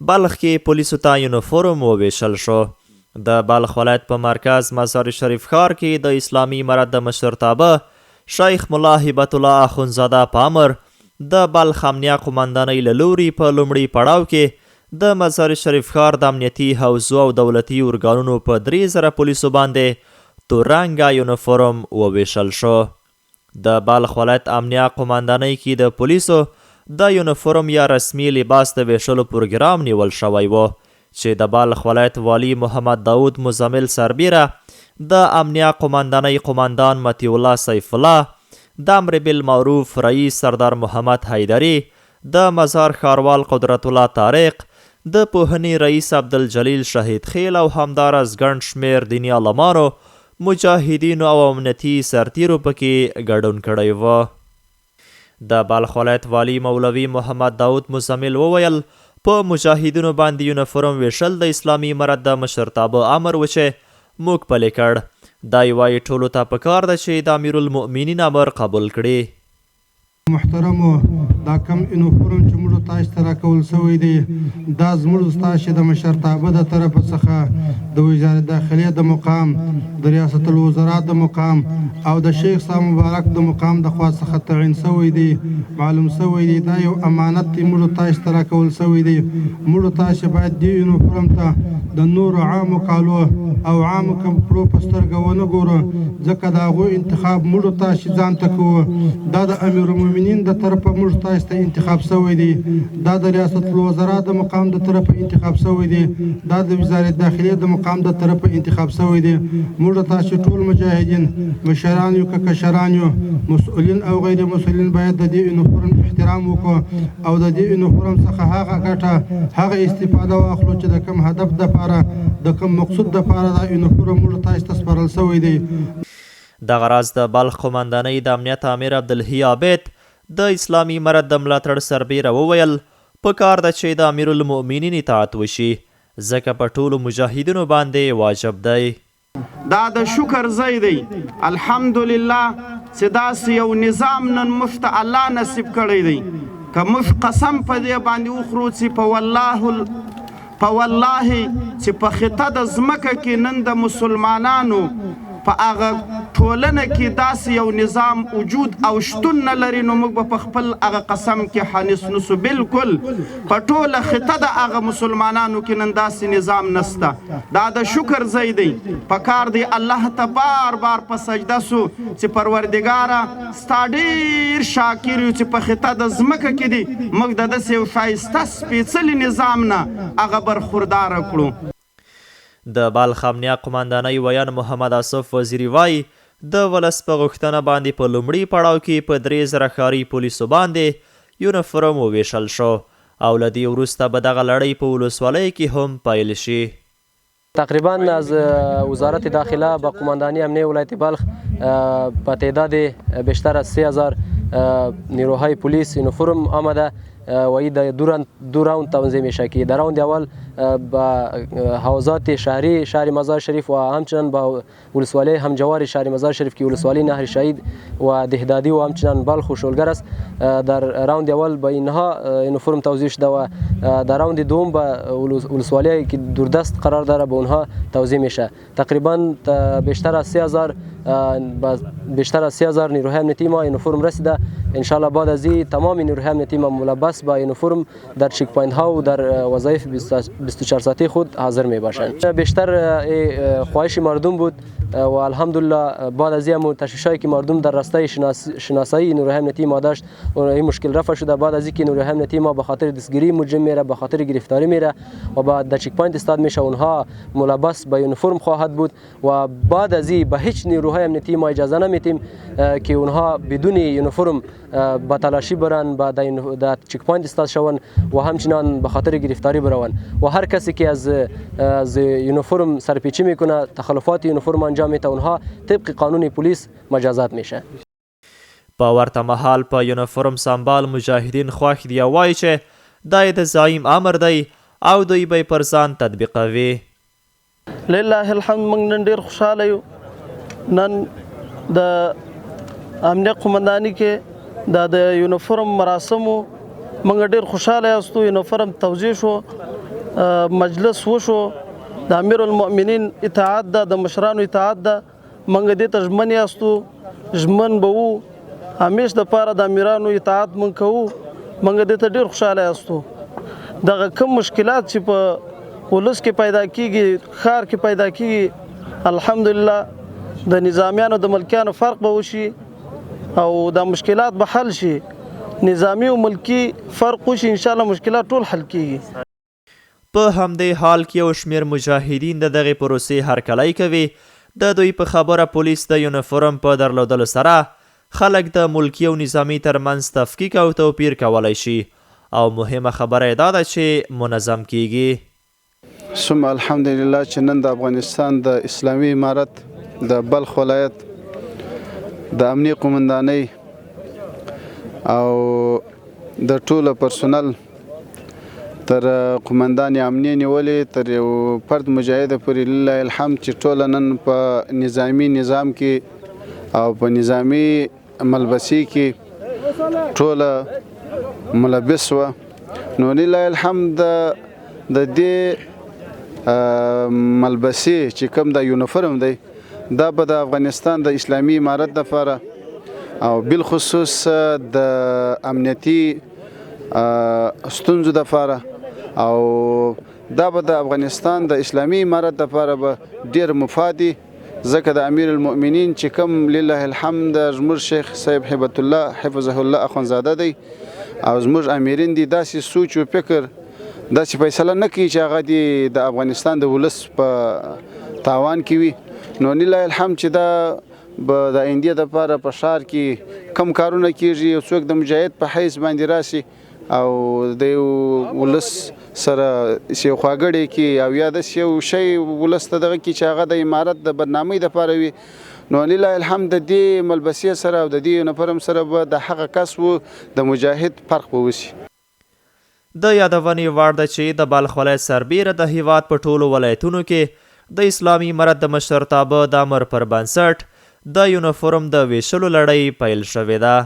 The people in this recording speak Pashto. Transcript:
بلخ کې پولیسو ته یونیفورم وویشل شو. د بلخ ولایت په مرکز مزار شریف ښار کې د اسلامي امارت د مشرتابه شیخ ملا هبت الله اخونزاده په امر د بلخ امنیه قمندانۍ له لوري په لومړي پړاو کې د مزار شریف ښار د امنیتي حوزو او دولتي ارګانونو په 3000 پولیسو باندې تور رنګه یونیفورم وویشل شو. د بلخ ولایت امنیه قمندانۍ کې د پولیسو د یونیفورم یا رسمي لباس د ویشلو پروګرام نیول شوی و چې د بلخ ولایت والی محمد داود مزمل سربیره د امنیه قمندانۍ قمندان مطیع الله سیف الله، د امر بالمعروف رئیس سردار محمد حیدری، د مزار ښاروال قدرت الله طارق، د پوهنې رئیس عبدالجلیل شهید خیل او همداراز ګڼ شمېر دیني عالمانو، مجاهدینو او امنیتي سرتیرو پکې ګډون کړی و. د بلخ ولایت والی مولوي محمد داود مزمل وویل په مجاهدینو باندې یونیفورم ویشل د اسلامي امارت د مشرتابه امر و چې موږ پلی کړ. دا وایي ټولو ته پکار ده چې د امیرالمؤمنین امر قبول کړي. محترمو، دا کم یونیفورم چې موږ تاسو ته راکول شوی دی دا زموږ ستاسو د مشرتابه د طرف څخه د وزارت داخلې د مقام، د ریاست الوزرا د مقام او د شیخ صاحب مبارک د مقام د خوا څخه تعین شوی دی، معلوم شوی دی. دا یو امانت دی موږ تاسو ته راکول شوی دی. موږ تاسو باید د یونیفورم ته د نور عامو کالو او عامو کپړو په سترګه ونه ګورو، ځکه د هغوی انتخاب موږ تاسو ځان ته کوو. دا د امیرالمؤمنین د طرفه موږ تاسو ته انتخاب شوی دی. دا د ریاست الوزرا د مقام د طرفه انتخاب شوی دی. دا د وزارت داخلې د مقام د طرفه انتخاب شوی دی. موږ تاسو ټول مجاهدین، مشران یو که کشران یو، مسؤلین او غیر مسؤلین باید د دې یونیفورم احترام وکړو او د دې یونیفورم څخه هغه ګټه، هغه استفاده واخلو چې د کوم هدف دپاره، د کوم مقصود دپاره دا یونیفورم موږ تاسو ته سپارل شوی دی. دغه راز د بلخ قمندانۍ د امنیت امیر عبدالحی عابد د اسلامي امارت د ملاتړ سربیره وویل پکار ده چې د امیرالمؤمنین اطاعت وشي ځکه په ټولو مجاهدینو باندې واجب دی. دا د شکر ځای دی الحمدلله چې داسې یو نظام نن موږ ته الله نصیب کړی دی. که موږ قسم په دې باندې وخورو چې په والله چې په خطه د ځمکه کې نن د مسلمانانو په هغه ټولنه کې داسې یو نظام وجود او شتون نه لري، نو موږ به په خپل هغه قسم کې حانس نسو. بالکل په ټوله خطه د هغه مسلمانانو کې نن داسې نظام نسته. دا د شکر ځای دی. پکار دی الله ته بار بار په سجده سو چې پروردګاره ستا ډېر شاکر یو چې په خطه د ځمکه کې دی موږ د داسې یو ښایسته سپېڅلي نظام نه هغه برخورداره کړو. د بلخ امنیه قمندانۍ ویان محمد آصف وزیري وایي د ولس په غوښتنه باندې په لومړي پړاو کې په 3000 ښاري پولیسو باندې یونیفورم وویشل شو او له دې وروسته به دغه لړۍ په ولسوالۍ کې هم پیل شي. تقریبا از وزارت داخله با قماندانی امنیه ولایت بلخ با تعداد بیشتر از 3000 نیروهای پلیس یونیفرم آمده و این دو راوند تنظیم میشه که در راوند اول با حوزات شهری شهر مزار شریف و همچنان با ولسوالی همجوار شهر مزار شریف که ولسوالی نهر شهید و دهدادی و همچنان بلخ و شولگر است. در راوند اول با اینها یونیفرم توزیع شده و در راوند دوم با ولسوالی که دوردست قرار داره به اونها توزیع میشه. تقریبا بیشتر از 3000 نیروهای امنیتی ما یونیفرم رسیده. ان شاء الله بعد از این تمام نیروهای امنیتی ما ملبس با یونیفرم در چک پوینت ها و در وظایف 24 ساعته خود حاضر می باشند. بیشتر خواهش مردم بود و الحمدلله بعد از این تشویشایی که مردم در راسته شناسایی نیروهای امنیتی ما داشت و این مشکل رفع شده. بعد از اینکه نیروهای امنیتی ما به خاطر دستگیری مجرم میره، به خاطر گرفتاری میره و بعد در چک پوینت استاد میشه، اونها ملبس با یونیفرم خواهد بود و بعد از این به هیچ نیروهای امنیتی ما اجازه نمیدیم که اونها بدون یونیفرم با تلاشی برن، با در چک پوینت استاد شون و همچنان به خاطر گرفتاری برون و هر کسی که از یونیفرم سرپیچی میکنه، تخلفات یونیفرم انجام میده، اونها طبق قانون پلیس مجازات میشه. په ورته مهال په یونیفرم سمبال مجاهدین خوښ دي او وایي چې دا د زعیم امر دی او دوی به پر ځان تطبیقوي. لله الحمد، موږ نن ډېر خوشحاله یو. نن د امنیه قمنداني کې د یونیفرم مراسمو موږ ډېر خوشحاله یاستو. یونیفورم توزیع شو، مجلس وشو، د امیر المؤمنین اطاعت ده، د مشرانو اطاعت ده. موږ دې ته ژمن یاستو، ژمن به وو. همیش دپاره د امیرانو اطاعت موږ کوو. موږ دې ته ډېر خوشحاله یاستو. دغه کوم مشکلات چې په ولس کې پیدا کیږي، ښار کې پیدا کیږي، الحمدلله د نظامیانو د ملکیانو فرق به وشي او دا مشکلات به حل شي. نظامی او ملکی فرق وشي، انشاءالله مشکلات ټول حل کیږي. په همدې حال کې یو شمېر مجاهدین د دغې پروسې هرکلی کوي. د دوی په خبره پولیس د یونیفورم په درلودلو سره خلک د ملکی او نظامی ترمنځ تفکیک او توپیر کولی شي او مهمه خبره دا ده چې منظم کیږي. ثم الحمدلله چې نن د افغانستان د اسلامي امارت د بلخ ولایت د امنیه قومندانۍ او د ټوله پرسونل تر قومندان امنیه نیولې تر یو فرد مجاهد پورې لله الحمد چې ټوله نن په نظامی نظام کې او په نظامی ملبسي کې ټوله ملبس وه. نو لله الحمد د دې ملبسي چې کوم د یونیفورم دی دا به د افغانستان د اسلامي امارت دپاره او بالخصوص د امنیتي ستونزو دپاره او دا به د افغانستان د اسلامي امارت دپاره به ډېر مفادي، ځکه د امیر المؤمنین چې کوم لله الحمد زموږ شیخ صاحب هیبت الله حفظه الله اخوندزاده دی او زموږ امیرین دي داسې سوچ و فکر داسې فیصله نه کوي چې هغه دي د افغانستان د ولس په تاوان کې وي. نو لله الحمد چې دا به د آینده دپاره په ښار کې کم کارونه کیږي، یو څوک د مجاهد په حیث باندې راسي او د یو ولس سره یو خواګړی کې او یا داسې یو شی ولس ته دغه کې چې هغه د امارت د بدنامۍ دپاره وي. نو لله الحمد د دې ملبسې سره او د دې یونیفورم سره به د هغه کس و د مجاهد فرق به وشي. د یادونې وړ ده چې د بلخ ولایت سربیره د هیواد په ټولو ولایتونو کې د اسلامي امارت د مشرتابه د امر پر بنسټ د یونیفورم د ویشلو لړۍ پیل شوې ده.